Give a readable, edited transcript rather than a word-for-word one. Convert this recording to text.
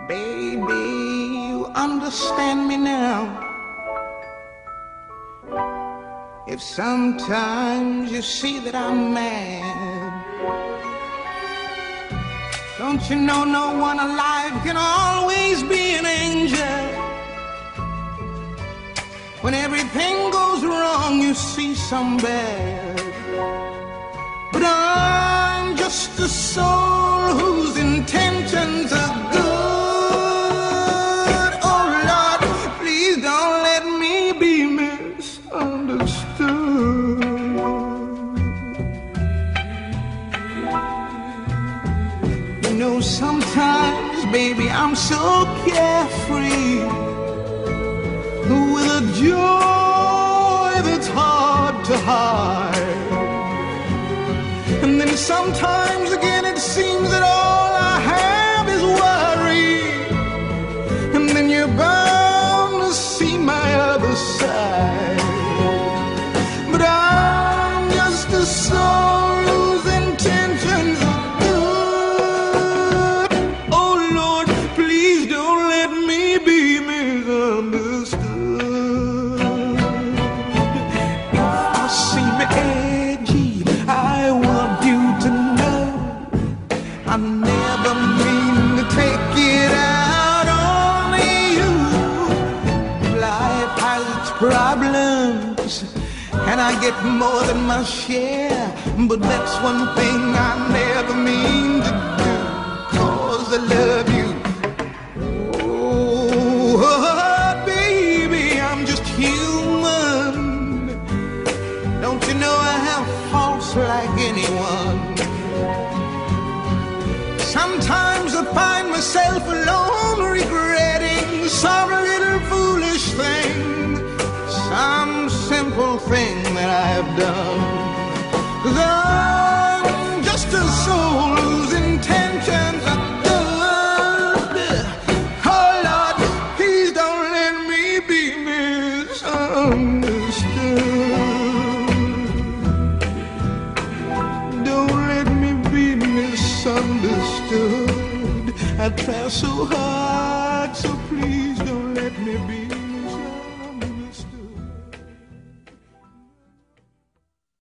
Baby, you understand me now. If sometimes you see that I'm mad, don't you know no one alive can always be an angel? When everything goes wrong, you see some bad. But I'm just a soul whose intentions are good. Oh Lord, please don't let me be misunderstood. You know, sometimes, baby, I'm so carefree, with a joy that's hard to hide. And then sometimes again it seems that all I have is worry. And then you're bound to see my other side. But I'm just a soul whose intentions are good. Oh Lord, please don't let me be misunderstood. I never mean to take it out on you. Life has its problems, and I get more than my share. But that's one thing I never mean to do, 'cause I love you. Oh, baby, I'm just human. Don't you know I have faults like anyone? Sometimes I find myself alone, regretting some little foolish thing, some simple thing that I've done. 'Cause I'm just a soul whose intentions are good. Oh Lord, please don't let me be misunderstood. Don't let me be misunderstood. I try so hard, so please